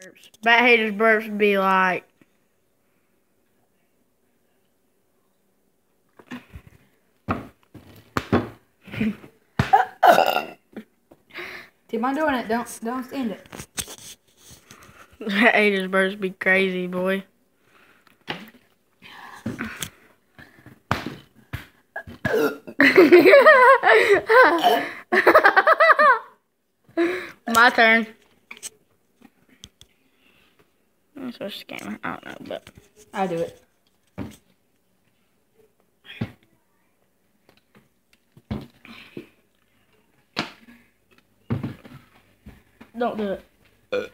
Burps. Bat haters burps be like. Keep on doing it. Don't stand it. Bat haters burps be crazy, boy. My turn. I'm supposed to game. I don't know, but I do it. don't do it.